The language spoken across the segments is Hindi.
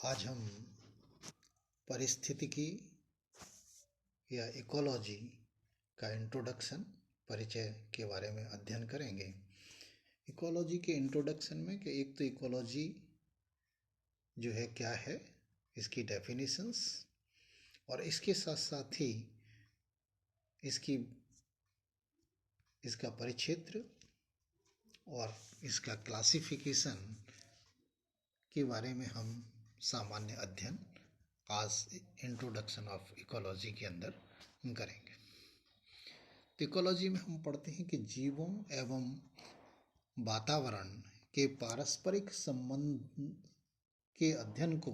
आज हम पारिस्थितिकी या इकोलॉजी का इंट्रोडक्शन परिचय के बारे में अध्ययन करेंगे। इकोलॉजी के इंट्रोडक्शन में कि एक तो इकोलॉजी जो है क्या है, इसकी डेफिनेशंस, और इसके साथ साथ ही इसका परिक्षेत्र और इसका क्लासिफिकेशन के बारे में हम सामान्य अध्ययन आज इंट्रोडक्शन ऑफ इकोलॉजी के अंदर करेंगे। तो इकोलॉजी में हम पढ़ते हैं कि जीवों एवं वातावरण के पारस्परिक संबंध के अध्ययन को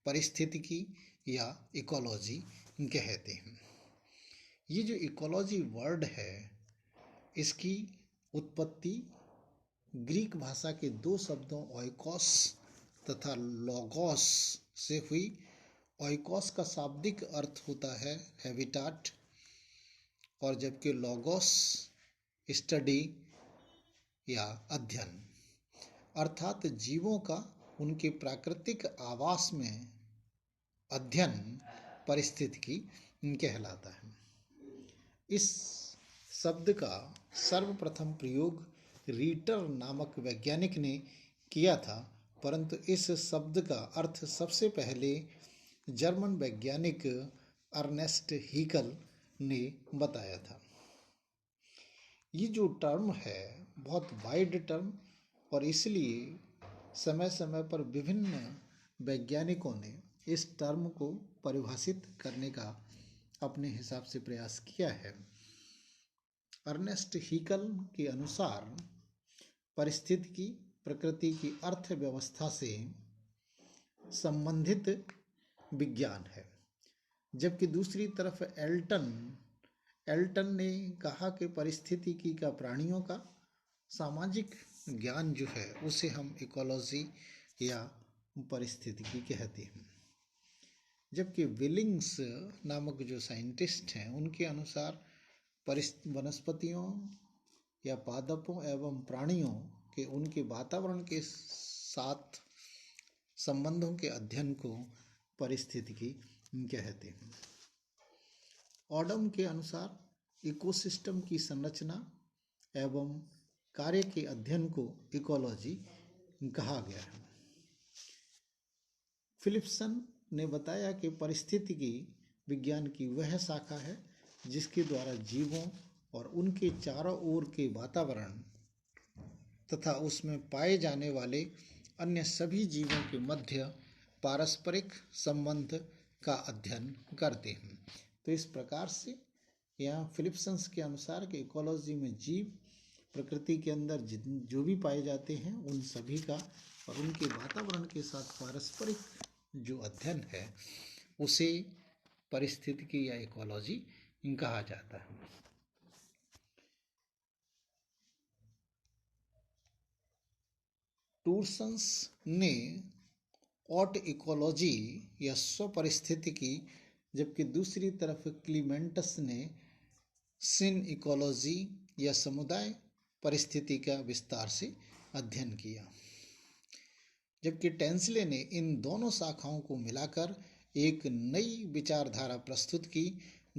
पारिस्थितिकी या इकोलॉजी कहते हैं। ये जो इकोलॉजी वर्ड है, इसकी उत्पत्ति ग्रीक भाषा के दो शब्दों ओइकोस तथा लोगोस से हुई। ओइकोस का शाब्दिक अर्थ होता है हैबिटाट, और जबकि लोगोस स्टडी या अध्ययन, अर्थात जीवों का उनके प्राकृतिक आवास में अध्ययन पारिस्थितिकी कहलाता है। इस शब्द का सर्वप्रथम प्रयोग रीटर नामक वैज्ञानिक ने किया था, परंतु इस शब्द का अर्थ सबसे पहले जर्मन वैज्ञानिक अर्नेस्ट हीकल ने बताया था। ये जो टर्म है बहुत वाइड टर्म, और इसलिए समय समय पर विभिन्न वैज्ञानिकों ने इस टर्म को परिभाषित करने का अपने हिसाब से प्रयास किया है। अर्नेस्ट हीकल के अनुसार पारिस्थितिकी प्रकृति की अर्थव्यवस्था से संबंधित विज्ञान है, जबकि दूसरी तरफ एल्टन ने कहा कि पारिस्थितिकी का प्राणियों का सामाजिक ज्ञान जो है उसे हम इकोलॉजी या पारिस्थितिकी कहते हैं। जबकि विलिंग्स नामक जो साइंटिस्ट हैं, उनके अनुसार वनस्पतियों या पादपों एवं प्राणियों के उनके वातावरण के साथ संबंधों के अध्ययन को पारिस्थितिकी कहते हैं। ऑडम के अनुसार इकोसिस्टम की संरचना एवं कार्य के अध्ययन को इकोलॉजी कहा गया है। फिलिप्सन ने बताया कि पारिस्थितिकी विज्ञान की वह शाखा है जिसके द्वारा जीवों और उनके चारों ओर के वातावरण तथा उसमें पाए जाने वाले अन्य सभी जीवों के मध्य पारस्परिक संबंध का अध्ययन करते हैं। तो इस प्रकार से यहाँ फिलिप्सन्स के अनुसार कि इकोलॉजी में जीव प्रकृति के अंदर जो भी पाए जाते हैं उन सभी का और उनके वातावरण के साथ पारस्परिक जो अध्ययन है उसे पारिस्थितिकी या इकोलॉजी कहा जाता है। टूर्सन्स ने ऑट इकोलॉजी या स्वपारिस्थितिकी, जबकि दूसरी तरफ क्लीमेंटस ने सिन इकोलॉजी या समुदाय परिस्थिति का विस्तार से अध्ययन किया। जबकि टेंसले ने इन दोनों शाखाओं को मिलाकर एक नई विचारधारा प्रस्तुत की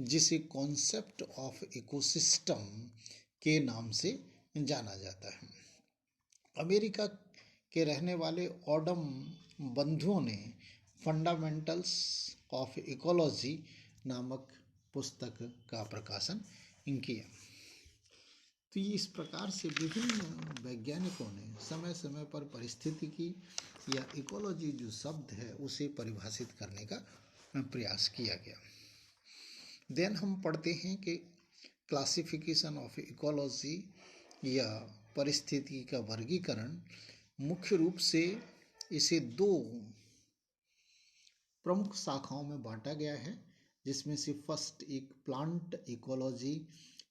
जिसे कॉन्सेप्ट ऑफ इकोसिस्टम के नाम से जाना जाता है। अमेरिका के रहने वाले ऑडम बंधुओं ने फंडामेंटल्स ऑफ इकोलॉजी नामक पुस्तक का प्रकाशन किया। तो ये इस प्रकार से विभिन्न वैज्ञानिकों ने समय समय पर पारिस्थितिकी या इकोलॉजी जो शब्द है उसे परिभाषित करने का प्रयास किया गया। देन हम पढ़ते हैं कि क्लासिफिकेशन ऑफ इकोलॉजी या पारिस्थितिकी का वर्गीकरण मुख्य रूप से इसे दो प्रमुख शाखाओं में बांटा गया है, जिसमें से फर्स्ट एक प्लांट इकोलॉजी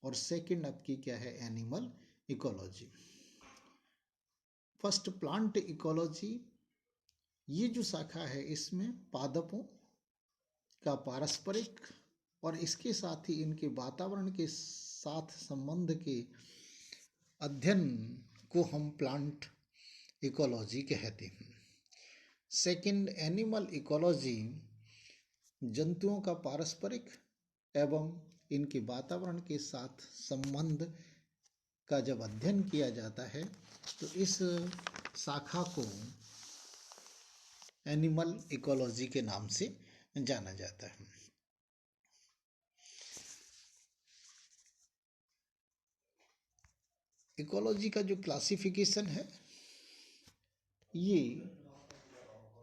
और सेकंड आपकी क्या है animal ecology. First plant ecology, ये जो शाखा है इसमें पादपों का पारस्परिक और इसके साथ ही इनके वातावरण के साथ संबंध के अध्ययन को हम प्लांट इकोलॉजी कहते हैं। सेकंड, एनिमल इकोलॉजी जंतुओं का पारस्परिक एवं इनके वातावरण के साथ संबंध का जब अध्ययन किया जाता है तो इस शाखा को एनिमल इकोलॉजी के नाम से जाना जाता है। इकोलॉजी का जो क्लासिफिकेशन है ये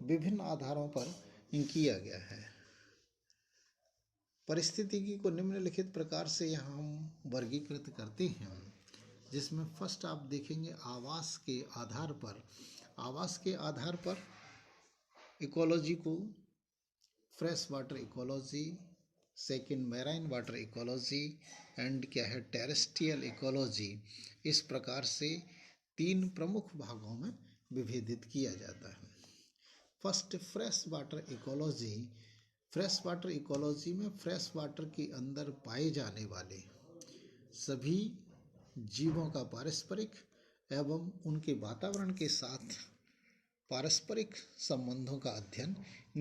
विभिन्न आधारों पर किया गया है। परिस्थितिकी को निम्नलिखित प्रकार से यहाँ हम वर्गीकृत करते हैं, जिसमें फर्स्ट आप देखेंगे आवास के आधार पर। आवास के आधार पर इकोलॉजी को fresh water ecology, second marine water ecology and क्या है टेरेस्ट्रियल इकोलॉजी, इस प्रकार से 3 प्रमुख भागों में विभेदित किया जाता है। First, fresh water ecology. Fresh water ecology में फ्रेश वाटर के अंदर पाए जाने वाले सभी जीवों का पारस्परिक एवं उनके वातावरण के साथ पारस्परिक संबंधों का अध्ययन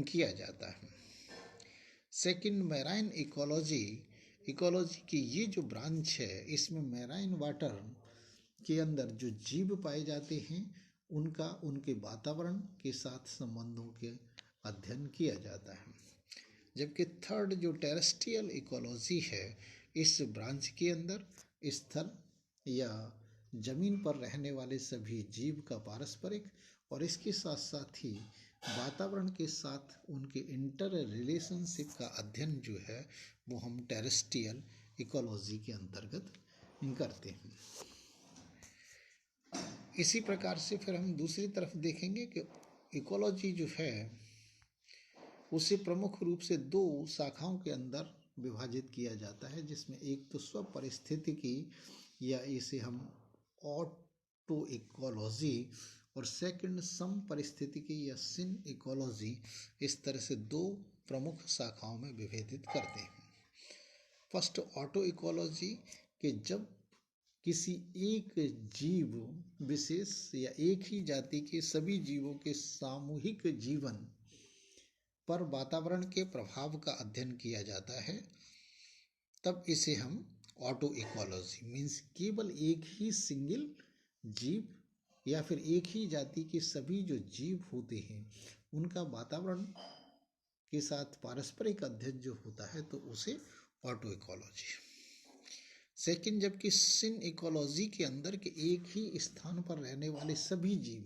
किया जाता है। Second, marine ecology. इकोलॉजी की ये जो ब्रांच है, इसमें मैराइन वाटर के अंदर जो जीव पाए जाते हैं उनका उनके वातावरण के साथ संबंधों के अध्ययन किया जाता है। जबकि थर्ड जो टेरेस्ट्रियल इकोलॉजी है, इस ब्रांच के अंदर स्थल या जमीन पर रहने वाले सभी जीव का पारस्परिक और इसके साथ साथ ही वातावरण के साथ उनके इंटर रिलेशनशिप का अध्ययन जो है वो हम टेरेस्ट्रियल इकोलॉजी के अंतर्गत करते हैं। इसी प्रकार से फिर हम दूसरी तरफ देखेंगे कि इकोलॉजी जो है उसे प्रमुख रूप से 2 शाखाओं के अंदर विभाजित किया जाता है, जिसमें एक तो स्व परिस्थितिकी या इसे हम ऑटो इकोलॉजी और सेकंड सम परिस्थितिकी या सिन इकोलॉजी, इस तरह से 2 प्रमुख शाखाओं में विभेदित करते हैं। फर्स्ट, ऑटो इकोलॉजी के जब किसी एक जीव विशेष या एक ही जाति के सभी जीवों के सामूहिक जीवन पर वातावरण के प्रभाव का अध्ययन किया जाता है, तब इसे हम ऑटो इकोलॉजी मीन्स केवल एक ही सिंगल जीव या फिर एक ही जाति के सभी जो जीव होते हैं उनका वातावरण के साथ पारस्परिक अध्ययन जो होता है तो उसे ऑटो इकोलॉजी। सेकंड, जबकि सिन इकोलॉजी के अंदर के एक ही स्थान पर रहने वाले सभी जीव,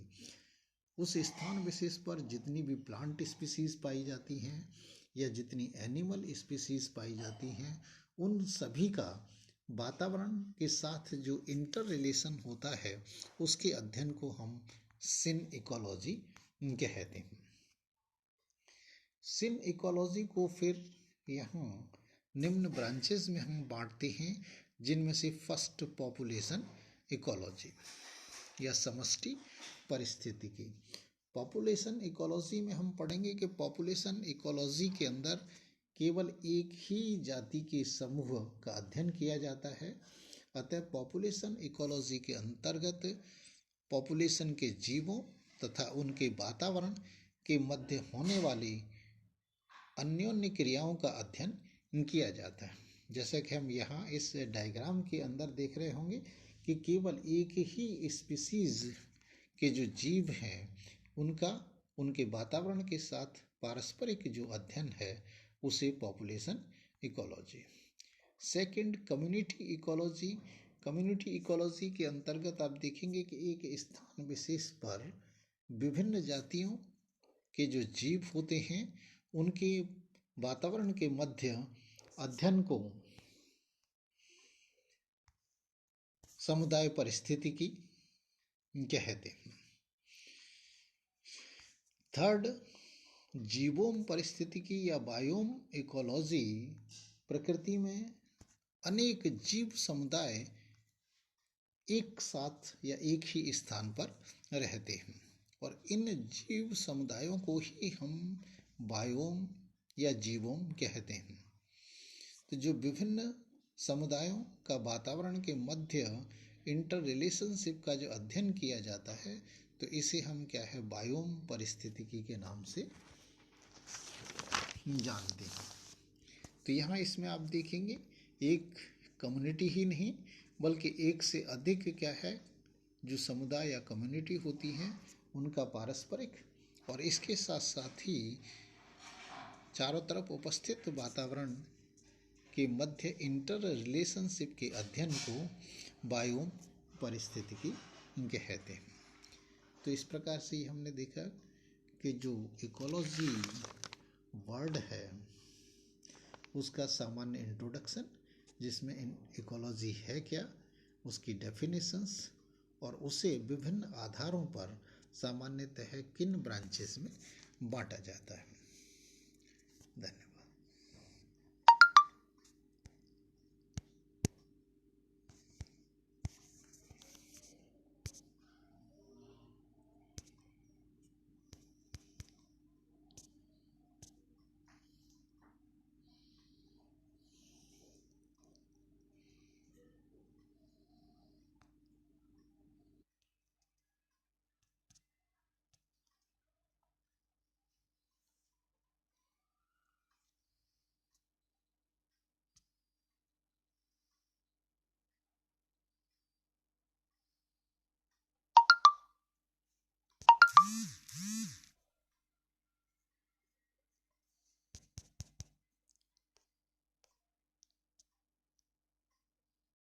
उस स्थान विशेष पर जितनी भी प्लांट स्पीसीज पाई जाती हैं या जितनी एनिमल स्पीसीज पाई जाती हैं, उन सभी का वातावरण के साथ जो इंटर रिलेशन होता है उसके अध्ययन को हम सिन इकोलॉजी कहते हैं। सिन इकोलॉजी को फिर यहाँ निम्न ब्रांचेस में हम बांटते हैं, जिनमें से फर्स्ट पॉपुलेशन इकोलॉजी या समष्टि परिस्थितिकी। पॉपुलेशन इकोलॉजी में हम पढ़ेंगे कि पॉपुलेशन इकोलॉजी के अंदर केवल एक ही जाति के समूह का अध्ययन किया जाता है। अतः पॉपुलेशन इकोलॉजी के अंतर्गत पॉपुलेशन के जीवों तथा उनके वातावरण के मध्य होने वाली अन्योन्य क्रियाओं का अध्ययन किया जाता है। जैसे कि हम यहाँ इस डायग्राम के अंदर देख रहे होंगे कि केवल एक ही स्पीसीज के जो जीव हैं उनका उनके वातावरण के साथ पारस्परिक जो अध्ययन है उसे population ecology. Second, community ecology. Community ecology के अंतर्गत आप देखेंगे कि एक स्थान विशेष पर विभिन्न जातियों के जो जीव होते हैं उनके वातावरण के मध्य अध्ययन को समुदाय परिस्थितिकी कहते हैं। थर्ड, जीवोम परिस्थितिकी या बायोम इकोलॉजी। प्रकृति में अनेक जीव समुदाय एक साथ या एक ही स्थान पर रहते हैं और इन जीव समुदायों को ही हम बायोम या जीवोम कहते हैं। तो जो विभिन्न समुदायों का वातावरण के मध्य इंटर रिलेशनशिप का जो अध्ययन किया जाता है तो इसे हम क्या है बायोम पारिस्थितिकी के नाम से जानते हैं। तो यहाँ इसमें आप देखेंगे एक कम्युनिटी ही नहीं बल्कि एक से अधिक क्या है जो समुदाय या कम्युनिटी होती हैं उनका पारस्परिक और इसके साथ साथ ही चारों तरफ उपस्थित वातावरण के मध्य इंटर रिलेशनशिप के अध्ययन को बायोम पारिस्थितिकी कहते हैं। तो इस प्रकार से ही हमने देखा कि जो इकोलॉजी वर्ड है उसका सामान्य इंट्रोडक्शन, जिसमें इकोलॉजी है क्या, उसकी डेफिनेशंस और उसे विभिन्न आधारों पर सामान्यतः किन ब्रांचेस में बांटा जाता है। धन्यवाद।